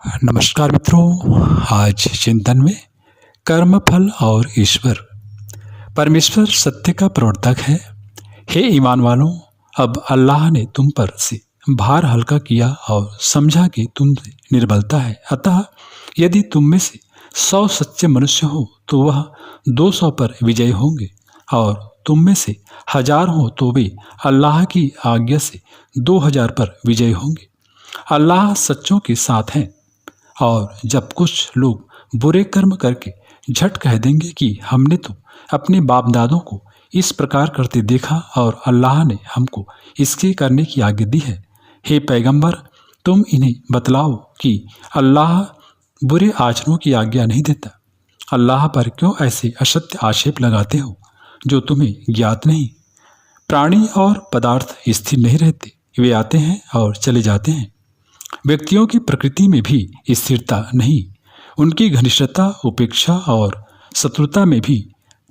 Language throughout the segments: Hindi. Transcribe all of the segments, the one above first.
नमस्कार मित्रों, आज चिंतन में कर्म फल और ईश्वर। परमेश्वर सत्य का प्रवर्तक है। हे ईमान वालों, अब अल्लाह ने तुम पर से भार हल्का किया और समझा कि तुमसे निर्बलता है। अतः यदि तुम में से 100 सच्चे मनुष्य हो तो वह 200 पर विजयी होंगे, और तुम में से 1000 हो तो वे अल्लाह की आज्ञा से 2000 पर विजयी होंगे। अल्लाह सच्चों के साथ हैं। और जब कुछ लोग बुरे कर्म करके झट कह देंगे कि हमने तो अपने बाप दादों को इस प्रकार करते देखा और अल्लाह ने हमको इसके करने की आज्ञा दी है, हे पैगंबर, तुम इन्हें बतलाओ कि अल्लाह बुरे आचरणों की आज्ञा नहीं देता। अल्लाह पर क्यों ऐसे असत्य आक्षेप लगाते हो जो तुम्हें ज्ञात नहीं। प्राणी और पदार्थ स्थिर नहीं रहते, वे आते हैं और चले जाते हैं। व्यक्तियों की प्रकृति में भी स्थिरता नहीं, उनकी घनिष्ठता, उपेक्षा और शत्रुता में भी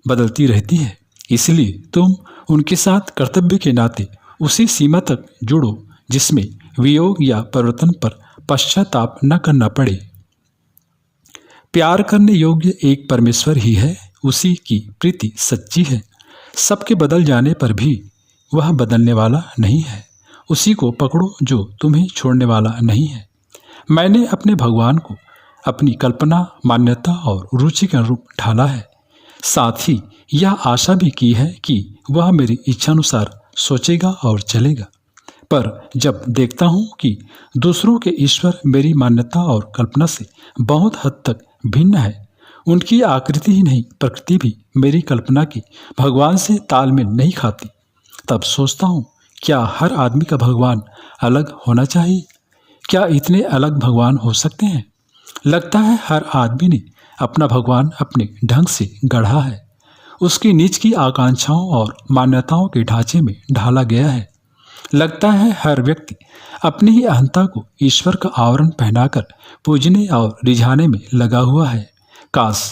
बदलती रहती है। इसलिए तुम उनके साथ कर्तव्य के नाते उसी सीमा तक जुड़ो जिसमें वियोग या परिवर्तन पर पश्चाताप न करना पड़े। प्यार करने योग्य एक परमेश्वर ही है, उसी की प्रीति सच्ची है। सबके बदल जाने पर भी वह बदलने वाला नहीं है। उसी को पकड़ो जो तुम्हें छोड़ने वाला नहीं है। मैंने अपने भगवान को अपनी कल्पना, मान्यता और रुचि के अनुरूप ढाला है। साथ ही यह आशा भी की है कि वह मेरी इच्छानुसार सोचेगा और चलेगा। पर जब देखता हूँ कि दूसरों के ईश्वर मेरी मान्यता और कल्पना से बहुत हद तक भिन्न है, उनकी आकृति ही नहीं प्रकृति भी मेरी कल्पना की भगवान से तालमेल नहीं खाती, तब सोचता हूँ, क्या हर आदमी का भगवान अलग होना चाहिए? क्या इतने अलग भगवान हो सकते हैं? लगता है हर आदमी ने अपना भगवान अपने ढंग से गढ़ा है, उसकी नीच की आकांक्षाओं और मान्यताओं के ढांचे में ढाला गया है। लगता है हर व्यक्ति अपनी ही अहंता को ईश्वर का आवरण पहनाकर पूजने और रिझाने में लगा हुआ है। काश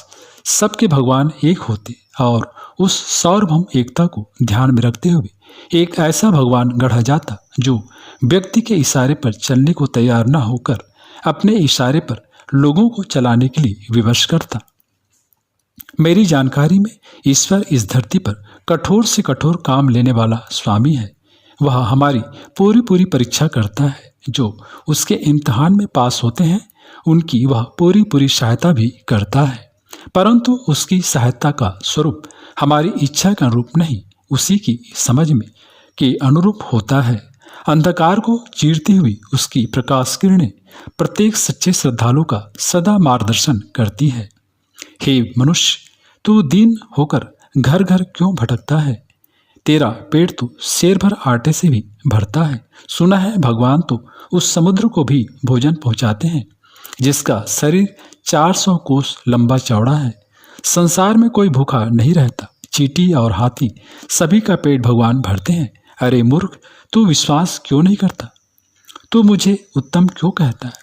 सबके भगवान एक होते और उस सार्वभौम एकता को ध्यान में रखते हुए एक ऐसा भगवान गढ़ा जाता जो व्यक्ति के इशारे पर चलने को तैयार न होकर अपने इशारे पर लोगों को चलाने के लिए विवश करता। मेरी जानकारी में ईश्वर इस धरती पर कठोर से कठोर काम लेने वाला स्वामी है। वह हमारी पूरी परीक्षा करता है। जो उसके इम्तिहान में पास होते हैं उनकी वह पूरी सहायता भी करता है, परंतु उसकी सहायता का स्वरूप हमारी इच्छा के अनुरूप नहीं, उसी की समझ में के अनुरूप होता है। अंधकार को चीरती हुई उसकी प्रकाश किरणें प्रत्येक सच्चे श्रद्धालु का सदा मार्गदर्शन करती है। हे मनुष्य, तू दीन होकर घर घर क्यों भटकता है? तेरा पेट तो शेर भर आटे से भी भरता है। सुना है भगवान तो उस समुद्र को भी भोजन पहुंचाते हैं जिसका शरीर 400 कोस लंबा चौड़ा है। संसार में कोई भूखा नहीं रहता। चींटी और हाथी सभी का पेट भगवान भरते हैं। अरे मूर्ख, तू विश्वास क्यों नहीं करता? तू मुझे उत्तम क्यों कहता है?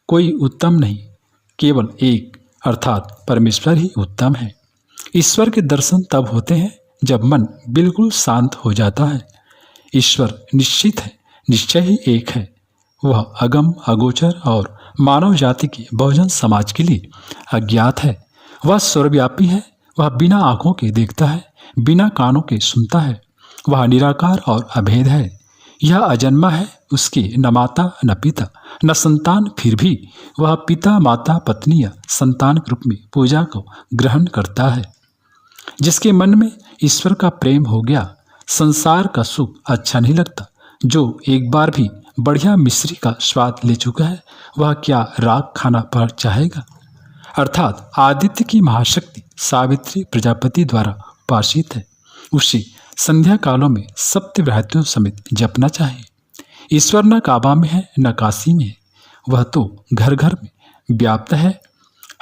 कोई उत्तम नहीं, केवल एक अर्थात परमेश्वर ही उत्तम है। ईश्वर के दर्शन तब होते हैं जब मन बिल्कुल शांत हो जाता है। ईश्वर निश्चित है, निश्चय ही एक है। वह अगम, अगोचर और मानव जाति के बहुजन समाज के लिए अज्ञात है। वह सर्वव्यापी है। वह बिना आंखों के देखता है, बिना कानों के सुनता है। वह निराकार और अभेद है। यह अजन्मा है। उसके न माता न पिता न संतान, फिर भी वह पिता, माता, पत्नी या संतान के रूप में पूजा को ग्रहण करता है। जिसके मन में ईश्वर का प्रेम हो गया, संसार का सुख अच्छा नहीं लगता। जो एक बार भी बढ़िया मिश्री का स्वाद ले चुका है, वह क्या राग खाना पर चाहेगा? अर्थात आदित्य की महाशक्ति सावित्री प्रजापति द्वारा उपासित है। उसी संध्या कालों में सप्तव्रात्यों समेत जपना चाहिए। ईश्वर न काबा में है न काशी में है। वह तो घर घर में व्याप्त है,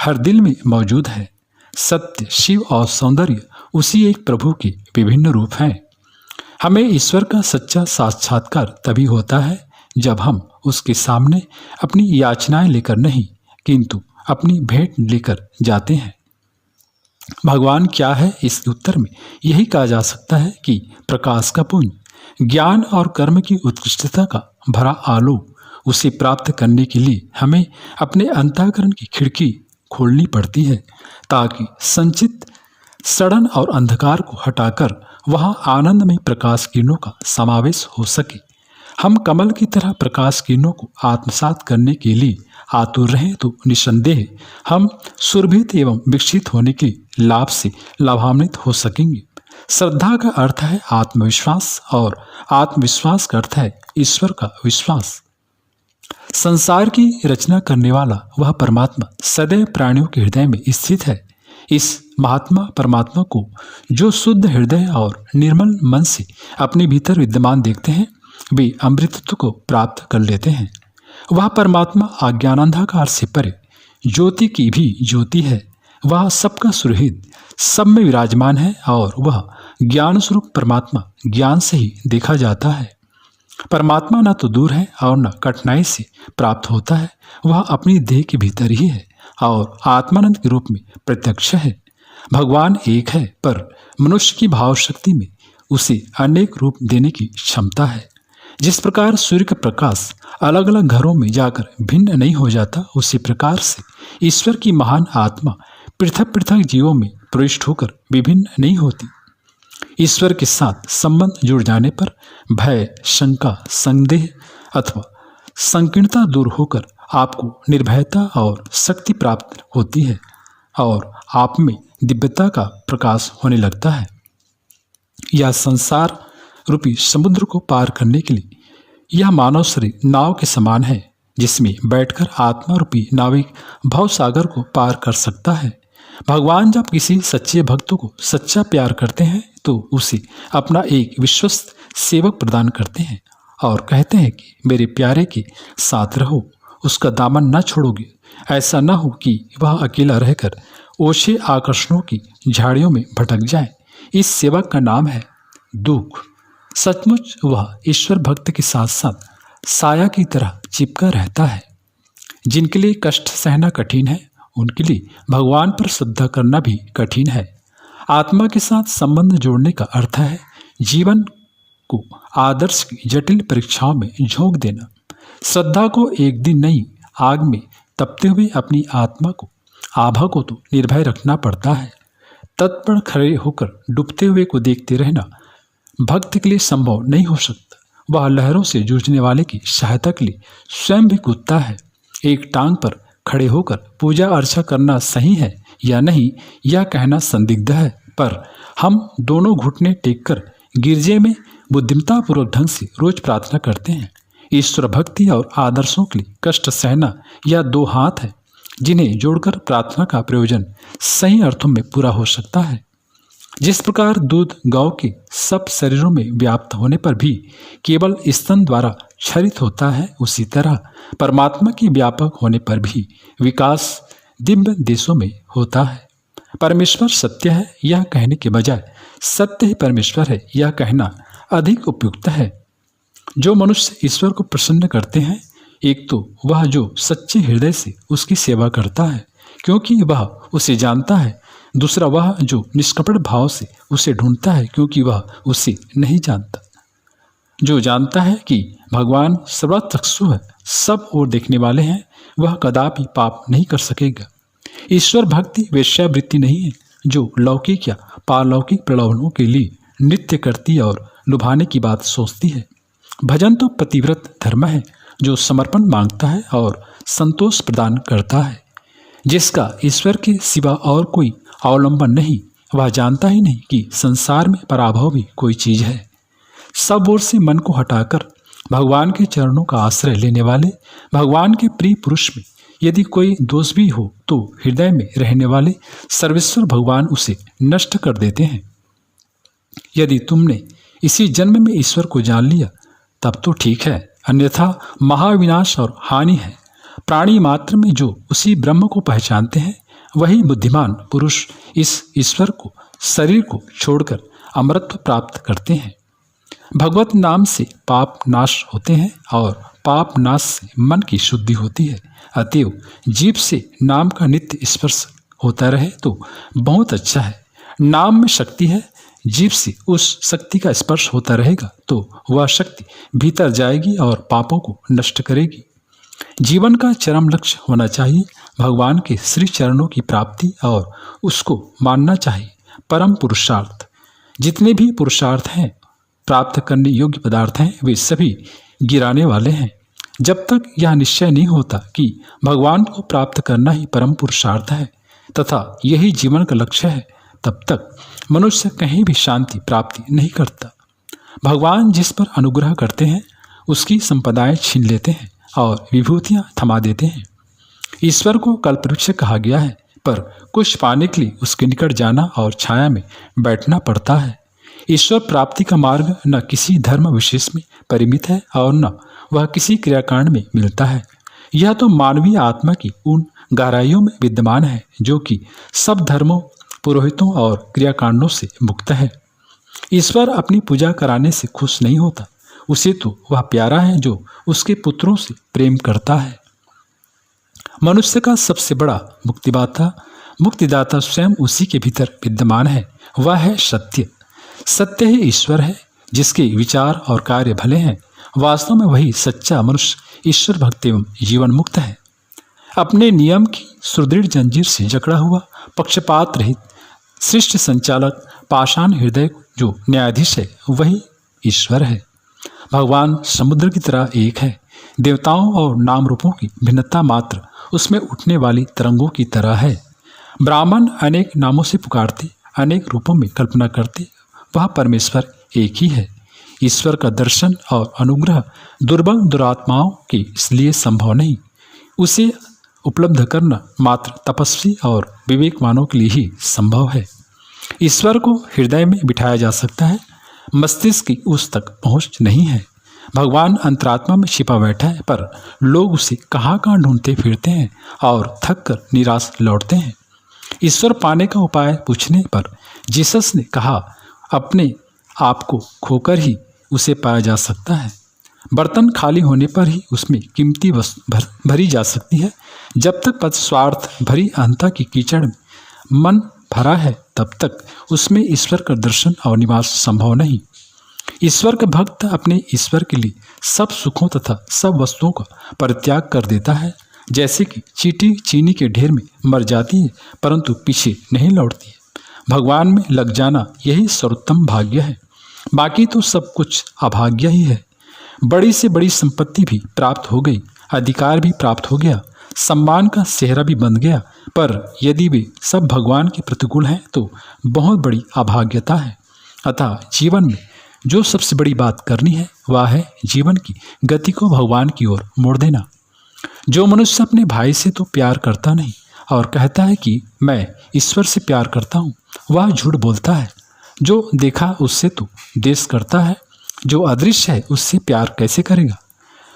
हर दिल में मौजूद है। सत्य, शिव और सौंदर्य उसी एक प्रभु के विभिन्न रूप हैं। हमें ईश्वर का सच्चा साक्षात्कार तभी होता है जब हम उसके सामने अपनी याचनाएं लेकर नहीं, किंतु अपनी भेंट लेकर जाते हैं। भगवान क्या है? इसके उत्तर में यही कहा जा सकता है कि प्रकाश का पुंज, ज्ञान और कर्म की उत्कृष्टता का भरा आलोक, उसे प्राप्त करने के लिए हमें अपने अंतःकरण की खिड़की खोलनी पड़ती है, ताकि संचित सड़न और अंधकार को हटाकर वहां आनंदमय प्रकाश किरणों का समावेश हो सके। हम कमल की तरह प्रकाश किरणों को आत्मसात करने के लिए आतुर रहें तो निसंदेह हम सुरभित एवं विकसित होने के लाभ से लाभान्वित हो सकेंगे। श्रद्धा का अर्थ है आत्मविश्वास और आत्मविश्वास का अर्थ है ईश्वर का विश्वास। संसार की रचना करने वाला वह परमात्मा सदैव प्राणियों के हृदय में स्थित है। इस महात्मा परमात्मा को जो शुद्ध हृदय और निर्मल मन से अपने भीतर विद्यमान देखते हैं, वे अमृतत्व को प्राप्त कर लेते हैं। वह परमात्मा अज्ञानांधकार से परे ज्योति की भी ज्योति है। वह सबका सुहृद, सब में विराजमान है और वह ज्ञान स्वरूप परमात्मा ज्ञान से ही देखा जाता है। परमात्मा न तो दूर है और न कठिनाई से प्राप्त होता है। वह अपनी देह के भीतर ही है और आत्मानंद के रूप में प्रत्यक्ष है। भगवान एक है, पर मनुष्य की भाव शक्ति में उसे अनेक रूप देने की क्षमता है। जिस प्रकार सूर्य का प्रकाश अलग अलग घरों में जाकर भिन्न नहीं हो जाता, उसी प्रकार से ईश्वर की महान आत्मा पृथक पृथक जीवों में प्रविष्ट होकर विभिन्न नहीं होती। ईश्वर के साथ संबंध जुड़ जाने पर भय, शंका, संदेह अथवा संकीर्णता दूर होकर आपको निर्भयता और शक्ति प्राप्त होती है और आप में दिव्यता का प्रकाश होने लगता है। यह संसार रूपी समुद्र को पार करने के लिए यह मानव शरीर नाव के समान है, जिसमें बैठकर आत्मा रूपी नाविक भव सागर को पार कर सकता है। भगवान जब किसी सच्चे भक्त को सच्चा प्यार करते हैं तो उसे अपना एक विश्वस्त सेवक प्रदान करते हैं और कहते हैं कि मेरे प्यारे के साथ रहो, उसका दामन न छोड़ोगे। ऐसा न हो कि वह अकेला रहकर ओछे आकर्षणों की झाड़ियों में भटक जाए। इस सेवक का नाम है दुख। सचमुच वह ईश्वर भक्त के साथ साथ साया की तरह चिपका रहता है। जिनके लिए कष्ट सहना कठिन है, उनके लिए भगवान पर श्रद्धा करना भी कठिन है। आत्मा के साथ संबंध जोड़ने का अर्थ है जीवन को आदर्श की जटिल परीक्षाओं में झोंक देना। श्रद्धा को एक दिन नहीं, आग में तपते हुए अपनी आत्मा को, आभा को तो निर्भय रखना पड़ता है। तत्पर खड़े होकर डूबते हुए को देखते रहना भक्त के लिए संभव नहीं हो सकता। वह लहरों से जूझने वाले की सहायता के लिए स्वयं भी कूदता है। एक टांग पर खड़े होकर पूजा अर्चा करना सही है या नहीं, यह कहना संदिग्ध है, पर हम दोनों घुटने टेककर गिरजे में बुद्धिमतापूर्वक ढंग से रोज प्रार्थना करते हैं। ईश्वर भक्ति और आदर्शों के लिए कष्ट सहना यह दो हाथ है, जिन्हें जोड़कर प्रार्थना का प्रयोजन सही अर्थों में पूरा हो सकता है। जिस प्रकार दूध गौ के सब शरीरों में व्याप्त होने पर भी केवल स्तन द्वारा क्षरित होता है, उसी तरह परमात्मा के व्यापक होने पर भी विकास दिव्य देशों में होता है। परमेश्वर सत्य है यह कहने के बजाय सत्य ही परमेश्वर है यह कहना अधिक उपयुक्त है। जो मनुष्य ईश्वर को प्रसन्न करते हैं, एक तो वह जो सच्चे हृदय से उसकी सेवा करता है क्योंकि वह उसे जानता है, दूसरा वह जो निष्कपट भाव से उसे ढूंढता है क्योंकि वह उसे नहीं जानता। जो जानता है कि भगवान सर्वचक्षु है, सब ओर देखने वाले हैं, वह कदापि पाप नहीं कर सकेगा। ईश्वर भक्ति वेश्यावृत्ति नहीं है जो लौकिक या पारलौकिक प्रलोभनों के लिए नृत्य करती और लुभाने की बात सोचती है। भजन तो पतिव्रत धर्म है जो समर्पण मांगता है और संतोष प्रदान करता है। जिसका ईश्वर के सिवा और कोई अवलंबन नहीं, वह जानता ही नहीं कि संसार में पराभव भी कोई चीज है। सब ओर से मन को हटाकर भगवान के चरणों का आश्रय लेने वाले भगवान के प्रिय पुरुष में यदि कोई दोष भी हो तो हृदय में रहने वाले सर्वेश्वर भगवान उसे नष्ट कर देते हैं। यदि तुमने इसी जन्म में ईश्वर को जान लिया तब तो ठीक है, अन्यथा महाविनाश और हानि है। प्राणी मात्र में जो उसी ब्रह्म को पहचानते हैं, वही बुद्धिमान पुरुष इस ईश्वर को, शरीर को छोड़कर अमरत्व प्राप्त करते हैं। भगवत नाम से पाप नाश होते हैं और पाप नाश से मन की शुद्धि होती है। अतएव जीव से नाम का नित्य स्पर्श होता रहे तो बहुत अच्छा है। नाम में शक्ति है, जीव से उस शक्ति का स्पर्श होता रहेगा तो वह शक्ति भीतर जाएगी और पापों को नष्ट करेगी। जीवन का चरम लक्ष्य होना चाहिए भगवान के श्री चरणों की प्राप्ति और उसको मानना चाहिए परम पुरुषार्थ। जितने भी पुरुषार्थ हैं, प्राप्त करने योग्य पदार्थ हैं, वे सभी गिराने वाले हैं। जब तक यह निश्चय नहीं होता कि भगवान को प्राप्त करना ही परम पुरुषार्थ है तथा यही जीवन का लक्ष्य है, तब तक मनुष्य कहीं भी शांति प्राप्ति नहीं करता। भगवान जिस पर अनुग्रह करते हैं उसकी संपदाएं छीन लेते हैं और विभूतियां थमा देते हैं। ईश्वर को कल्पवृक्ष कहा गया है, पर कुछ पाने के लिए उसके निकट जाना और छाया में बैठना पड़ता है। ईश्वर प्राप्ति का मार्ग न किसी धर्म विशेष में परिमित है और न वह किसी क्रियाकांड में मिलता है। यह तो मानवीय आत्मा की उन गहराइयों में विद्यमान है जो कि सब धर्मों, पुरोहितों और क्रियाकांडों से मुक्त है। ईश्वर अपनी पूजा कराने से खुश नहीं होता, उसे तो वह प्यारा है जो उसके पुत्रों से प्रेम करता है। मनुष्य का सबसे बड़ा मुक्तिदाता स्वयं उसी के भीतर विद्यमान है, वह है सत्य। सत्य ही ईश्वर है, जिसके विचार और कार्य भले हैं। वास्तव में वही सच्चा मनुष्य ईश्वर भक्त एवं जीवन मुक्त है। अपने नियम की सुदृढ़ जंजीर से जकड़ा हुआ, पक्षपात रहित, सृष्टि संचालक, पाषाण हृदय जो न्यायाधीश है, वही ईश्वर है। भगवान समुद्र की तरह एक है। देवताओं और नाम रूपों की भिन्नता मात्र उसमें उठने वाली तरंगों की तरह है। ब्राह्मण अनेक नामों से पुकारते, अनेक रूपों में कल्पना करते, वह परमेश्वर एक ही है। ईश्वर का दर्शन और अनुग्रह दुर्बल दुरात्माओं के इसलिए संभव नहीं। उसे उपलब्ध करना मात्र तपस्वी और विवेकवानों के लिए ही संभव है। ईश्वर को हृदय में बिठाया जा सकता है, मस्तिष्क की उस तक पहुंच नहीं है। भगवान अंतरात्मा में छिपा बैठा है, पर लोग उसे कहाँ ढूंढते फिरते हैं और थक कर निराश लौटते हैं। ईश्वर पाने का उपाय पूछने पर जीसस ने कहा, अपने आप को खोकर ही उसे पाया जा सकता है। बर्तन खाली होने पर ही उसमें कीमती वस्तु भरी जा सकती है। जब तक पद स्वार्थ भरी अहंता की कीचड़ में मन भरा है, तब तक उसमें ईश्वर का दर्शन और निवास संभव नहीं। ईश्वर का भक्त अपने ईश्वर के लिए सब सुखों तथा सब वस्तुओं का परित्याग कर देता है। जैसे कि चींटी चीनी के ढेर में मर जाती है, परंतु पीछे नहीं लौटती है। भगवान में लग जाना यही सर्वोत्तम भाग्य है, बाकी तो सब कुछ अभाग्य ही है। बड़ी से बड़ी संपत्ति भी प्राप्त हो गई, अधिकार भी प्राप्त हो गया, सम्मान का सेहरा भी बन गया, पर यदि वे सब भगवान के प्रतिकूल हैं तो बहुत बड़ी अभाग्यता है। अतः जीवन में जो सबसे बड़ी बात करनी है वह है जीवन की गति को भगवान की ओर मोड़ देना। जो मनुष्य अपने भाई से तो प्यार करता नहीं और कहता है कि मैं ईश्वर से प्यार करता हूँ, वह झूठ बोलता है। जो देखा उससे तो द्वेष करता है, जो अदृश्य है उससे प्यार कैसे करेगा।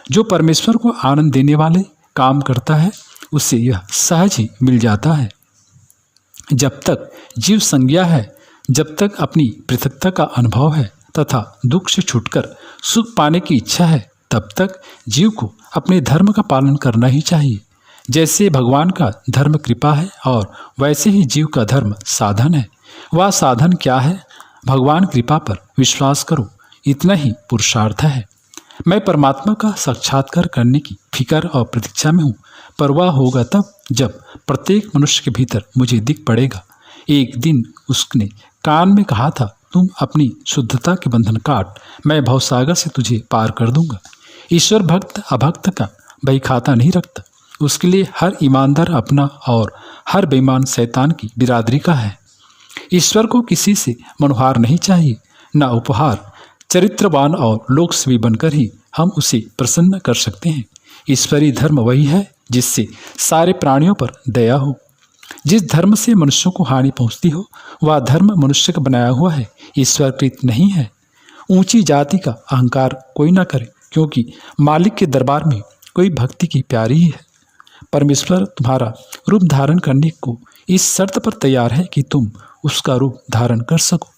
जो परमेश्वर को आनंद देने वाले काम करता है उसे यह सहज ही मिल जाता है। जब तक जीव संज्ञा है, जब तक अपनी पृथकता का अनुभव है तथा दुख से छूटकर सुख पाने की इच्छा है, तब तक जीव को अपने धर्म का पालन करना ही चाहिए। जैसे भगवान का धर्म कृपा है और वैसे ही जीव का धर्म साधन है। वह साधन क्या है? भगवान कृपा पर विश्वास करो, इतना ही पुरुषार्थ है। मैं परमात्मा का साक्षात्कार करने की फिक्र और प्रतीक्षा में हूँ, पर वह होगा तब जब प्रत्येक मनुष्य के भीतर मुझे दिख पड़ेगा। एक दिन उसने कान में कहा था, तुम अपनी शुद्धता के बंधन काट, मैं भवसागर से तुझे पार कर दूंगा। ईश्वर भक्त अभक्त का बही खाता नहीं रखता। उसके लिए हर ईमानदार अपना और हर बेईमान शैतान की बिरादरी का है। ईश्वर को किसी से मनोहार नहीं चाहिए, न उपहार। चरित्रवान और लोकसेवी बनकर ही हम उसे प्रसन्न कर सकते हैं। ईश्वरीय धर्म वही है जिससे सारे प्राणियों पर दया हो। जिस धर्म से मनुष्यों को हानि पहुंचती हो, वह धर्म मनुष्य का बनाया हुआ है, ईश्वर प्रीत नहीं है। ऊंची जाति का अहंकार कोई ना करे, क्योंकि मालिक के दरबार में कोई भक्ति की प्यारी ही है। परमेश्वर तुम्हारा रूप धारण करने को इस शर्त पर तैयार है कि तुम उसका रूप धारण कर सको।